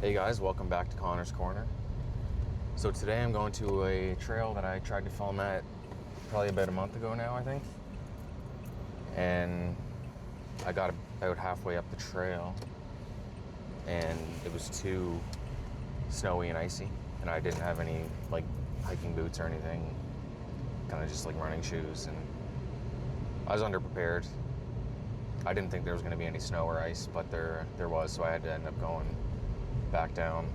Hey guys, welcome back to Connor's Corner. So today I'm going to a trail that I tried to film at probably about a month ago now, I think. And I got about halfway up the trail and it was too snowy and icy, and I didn't have any like hiking boots or anything, kind of just like running shoes, and I was underprepared. I didn't think there was going to be any snow or ice, but there was, so I had to end up going back down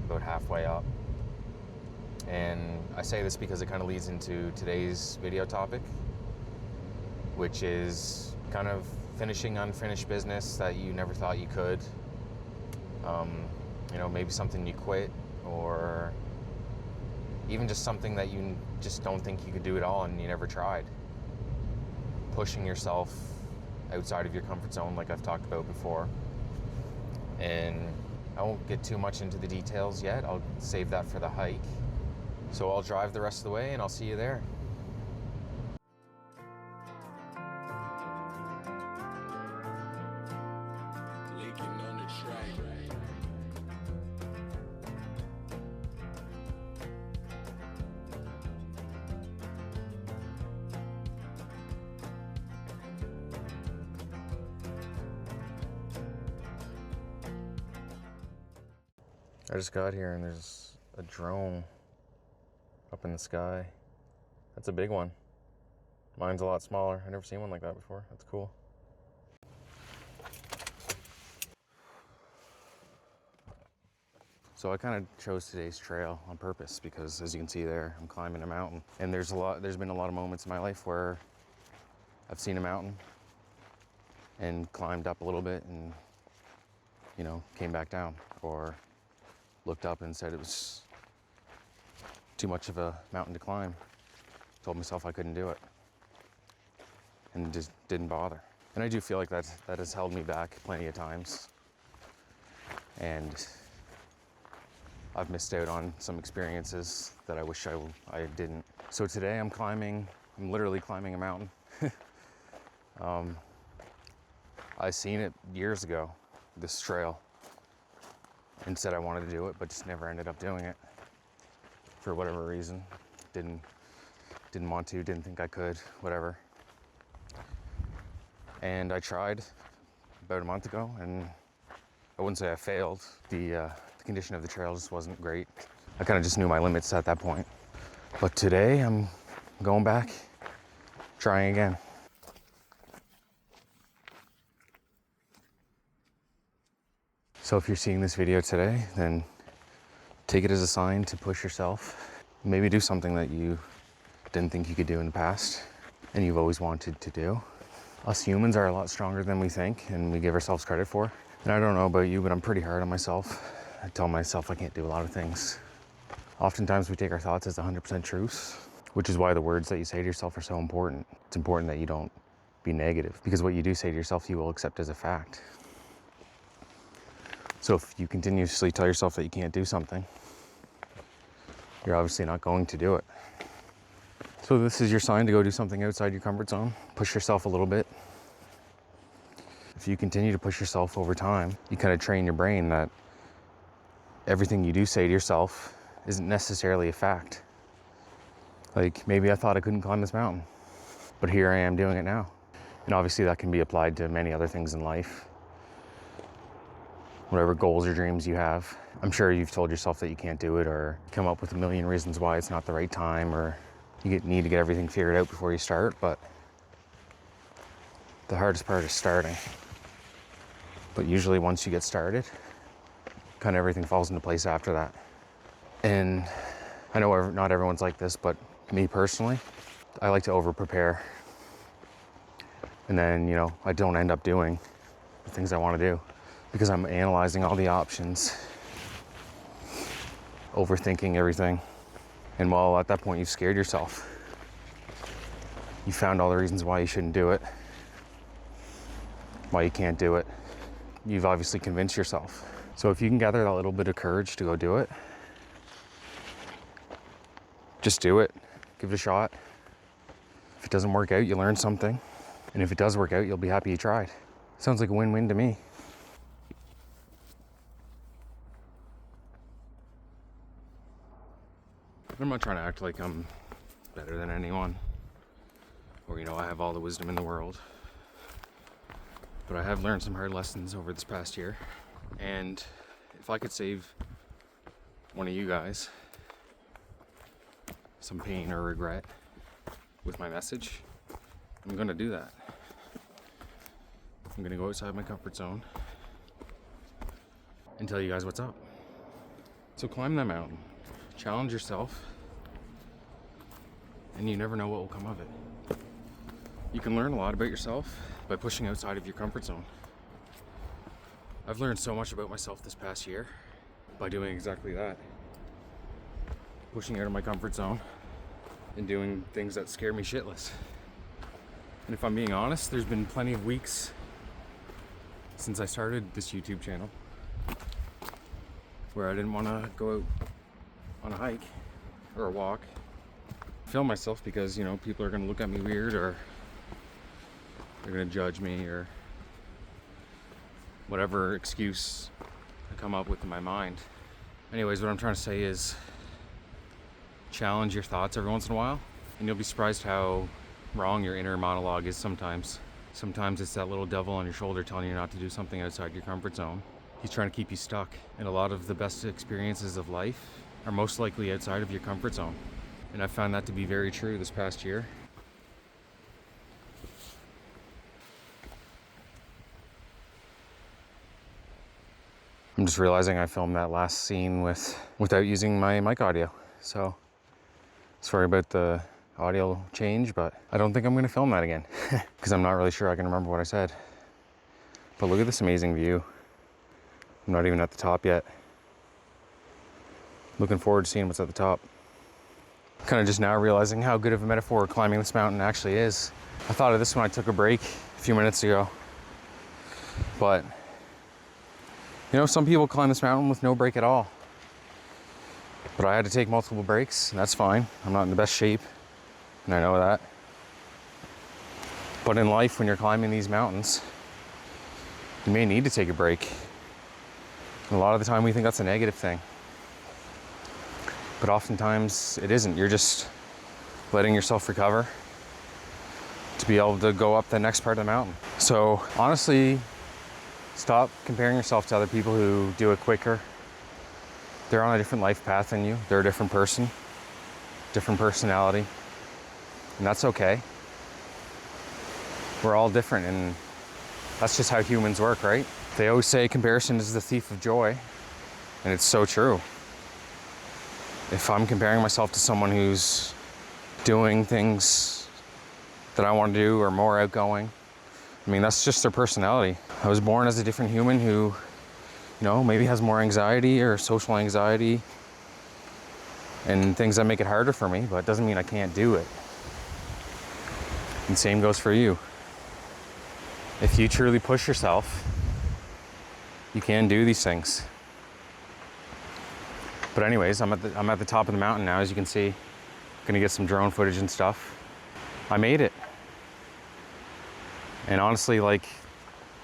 about halfway up. And I say this because it kind of leads into today's video topic, which is kind of finishing unfinished business that you never thought you could. Maybe something you quit, or even just something that you just don't think you could do at all and you never tried. Pushing yourself outside of your comfort zone, like I've talked about before. And I won't get too much into the details yet. I'll save that for the hike. So I'll drive the rest of the way and I'll see you there. I just got here and there's a drone up in the sky. That's a big one. Mine's a lot smaller. I've never seen one like that before. That's cool. So I kind of chose today's trail on purpose because, as you can see there, I'm climbing a mountain. And there's been a lot of moments in my life where I've seen a mountain and climbed up a little bit and, came back down, or looked up and said it was too much of a mountain to climb. Told myself I couldn't do it and just didn't bother. And I do feel like that has held me back plenty of times. And I've missed out on some experiences that I wish I didn't. So today I'm literally climbing a mountain. I seen it years ago, this trail, and said I wanted to do it, but just never ended up doing it for whatever reason. Didn't want to, didn't think I could, whatever. And I tried about a month ago, and I wouldn't say I failed. The condition of the trail just wasn't great. I kind of just knew my limits at that point. But today I'm going back, trying again. So if you're seeing this video today, then take it as a sign to push yourself. Maybe do something that you didn't think you could do in the past and you've always wanted to do. Us humans are a lot stronger than we think and we give ourselves credit for. And I don't know about you, but I'm pretty hard on myself. I tell myself I can't do a lot of things. Oftentimes we take our thoughts as 100% truth, which is why the words that you say to yourself are so important. It's important that you don't be negative, because what you do say to yourself, you will accept as a fact. So if you continuously tell yourself that you can't do something, you're obviously not going to do it. So this is your sign to go do something outside your comfort zone. Push yourself a little bit. If you continue to push yourself over time, you kind of train your brain that everything you do say to yourself isn't necessarily a fact. Like, maybe I thought I couldn't climb this mountain, but here I am doing it now. And obviously that can be applied to many other things in life. Whatever goals or dreams you have. I'm sure you've told yourself that you can't do it, or come up with a million reasons why it's not the right time, or you need to get everything figured out before you start, but the hardest part is starting. But usually once you get started, kind of everything falls into place after that. And I know not everyone's like this, but me personally, I like to over-prepare. And then, I don't end up doing the things I want to do because I'm analyzing all the options, overthinking everything. And well, at that point, you've scared yourself. You found all the reasons why you shouldn't do it, why you can't do it. You've obviously convinced yourself. So if you can gather that little bit of courage to go do it, just do it. Give it a shot. If it doesn't work out, you learn something. And if it does work out, you'll be happy you tried. Sounds like a win-win to me. I'm not trying to act like I'm better than anyone, or, you know, I have all the wisdom in the world. But I have learned some hard lessons over this past year. And if I could save one of you guys some pain or regret with my message, I'm gonna do that. I'm gonna go outside my comfort zone and tell you guys what's up. So climb that mountain, challenge yourself, and you never know what will come of it. You can learn a lot about yourself by pushing outside of your comfort zone. I've learned so much about myself this past year by doing exactly that. Pushing out of my comfort zone and doing things that scare me shitless. And if I'm being honest, there's been plenty of weeks since I started this YouTube channel where I didn't want to go out on a hike or a walk, film myself, because, you know, people are going to look at me weird, or they're going to judge me, or whatever excuse I come up with in my mind. Anyways, what I'm trying to say is challenge your thoughts every once in a while, and you'll be surprised how wrong your inner monologue is sometimes. Sometimes it's that little devil on your shoulder telling you not to do something outside your comfort zone. He's trying to keep you stuck. And a lot of the best experiences of life are most likely outside of your comfort zone. And I found that to be very true this past year. I'm just realizing I filmed that last scene without using my mic audio. So sorry about the audio change, but I don't think I'm going to film that again because I'm not really sure I can remember what I said. But look at this amazing view. I'm not even at the top yet. Looking forward to seeing what's at the top. Kind of just now realizing how good of a metaphor climbing this mountain actually is. I thought of this when I took a break a few minutes ago. But, you know, some people climb this mountain with no break at all. But I had to take multiple breaks, and that's fine. I'm not in the best shape, and I know that. But in life, when you're climbing these mountains, you may need to take a break. And a lot of the time we think that's a negative thing. But oftentimes it isn't. You're just letting yourself recover to be able to go up the next part of the mountain. So honestly, stop comparing yourself to other people who do it quicker. They're on a different life path than you. They're a different person, different personality, and that's okay. We're all different, and that's just how humans work, right? They always say comparison is the thief of joy, and it's so true. If I'm comparing myself to someone who's doing things that I want to do or more outgoing, I mean, that's just their personality. I was born as a different human who, you know, maybe has more anxiety or social anxiety and things that make it harder for me, but it doesn't mean I can't do it. And same goes for you. If you truly push yourself, you can do these things. But anyways, I'm at the top of the mountain now, as you can see. Gonna get some drone footage and stuff. I made it. And honestly, like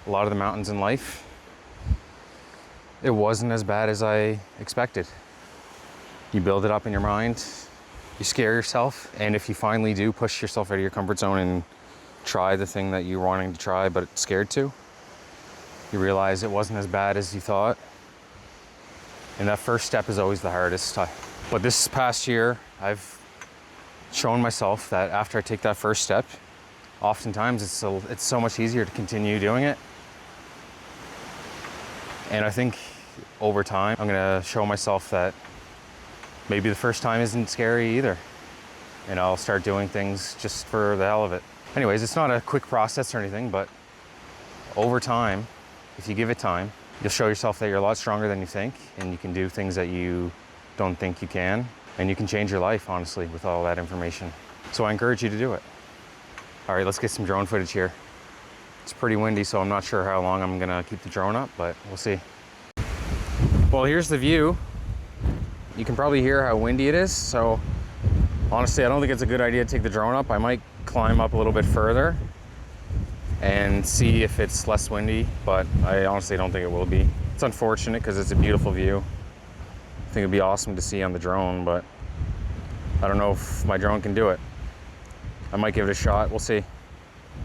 a lot of the mountains in life, it wasn't as bad as I expected. You build it up in your mind, you scare yourself, and if you finally do push yourself out of your comfort zone and try the thing that you're wanting to try but scared to, you realize it wasn't as bad as you thought. And that first step is always the hardest. But this past year, I've shown myself that after I take that first step, oftentimes it's so much easier to continue doing it. And I think over time, I'm gonna show myself that maybe the first time isn't scary either. And I'll start doing things just for the hell of it. Anyways, it's not a quick process or anything, but over time, if you give it time, you'll show yourself that you're a lot stronger than you think, and you can do things that you don't think you can, and you can change your life, honestly, with all that information. So I encourage you to do it. All right, let's get some drone footage here. It's pretty windy, so I'm not sure how long I'm gonna keep the drone up, but we'll see. Well, here's the view. You can probably hear how windy it is, so honestly, I don't think it's a good idea to take the drone up. I might climb up a little bit further and see if it's less windy, but I honestly don't think it will be. It's unfortunate because it's a beautiful view. I think it'd be awesome to see on the drone, but I don't know if my drone can do it. I might give it a shot, we'll see.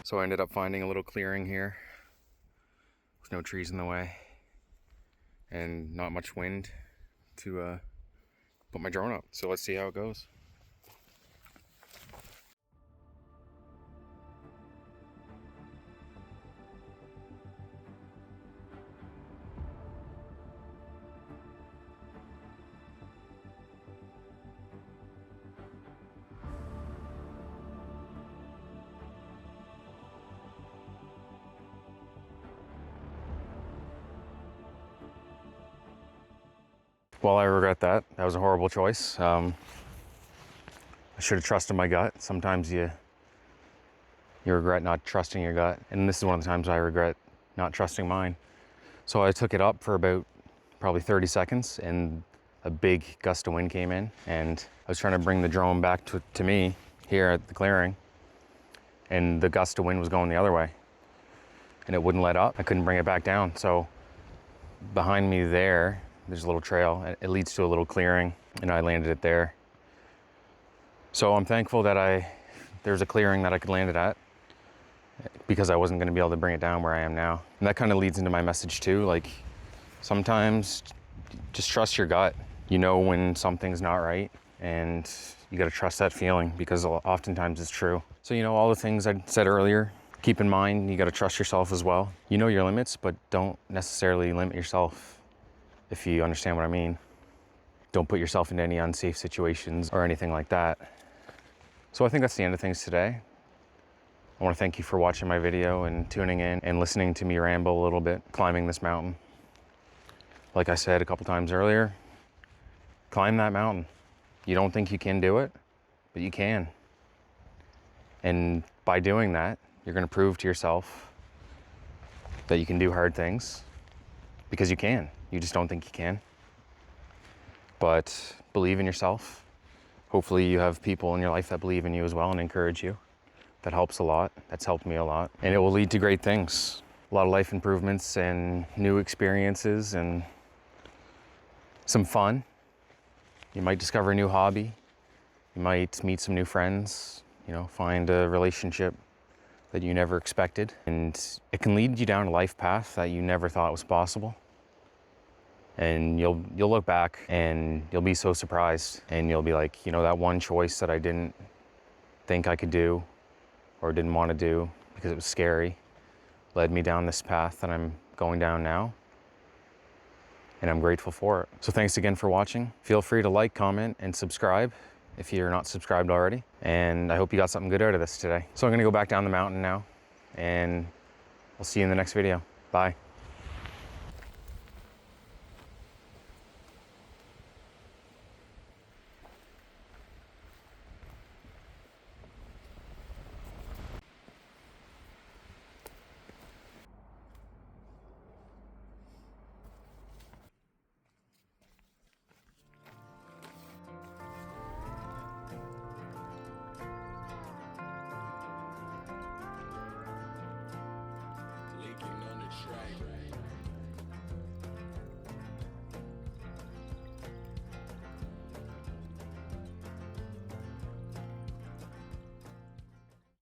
So I ended up finding a little clearing here with no trees in the way and not much wind to put my drone up. So let's see how it goes. Well, I regret that. That was a horrible choice. I should have trusted my gut. Sometimes you regret not trusting your gut, and this is one of the times I regret not trusting mine. So I took it up for about probably 30 seconds, and a big gust of wind came in, and I was trying to bring the drone back to me here at the clearing, and the gust of wind was going the other way, and it wouldn't let up. I couldn't bring it back down. So behind me there's a little trail. It leads to a little clearing, and I landed it there. So I'm thankful that there's a clearing that I could land it at, because I wasn't going to be able to bring it down where I am now. And that kind of leads into my message too. Like, sometimes just trust your gut. You know when something's not right, and you got to trust that feeling, because oftentimes it's true. So, all the things I said earlier, keep in mind. You got to trust yourself as well. You know your limits, but don't necessarily limit yourself, if you understand what I mean. Don't put yourself into any unsafe situations or anything like that. So I think that's the end of things today. I want to thank you for watching my video and tuning in and listening to me ramble a little bit, climbing this mountain. Like I said a couple times earlier, climb that mountain. You don't think you can do it, but you can. And by doing that, you're going to prove to yourself that you can do hard things, because you can. You just don't think you can. But believe in yourself. Hopefully you have people in your life that believe in you as well and encourage you. That helps a lot. That's helped me a lot. And it will lead to great things. A lot of life improvements and new experiences and some fun. You might discover a new hobby. You might meet some new friends, find a relationship that you never expected. And it can lead you down a life path that you never thought was possible. And you'll look back and you'll be so surprised, and you'll be like, that one choice that I didn't think I could do or didn't want to do because it was scary led me down this path that I'm going down now. And I'm grateful for it. So thanks again for watching. Feel free to like, comment, and subscribe if you're not subscribed already. And I hope you got something good out of this today. So I'm gonna go back down the mountain now, and I'll see you in the next video. Bye. Leaking on the track.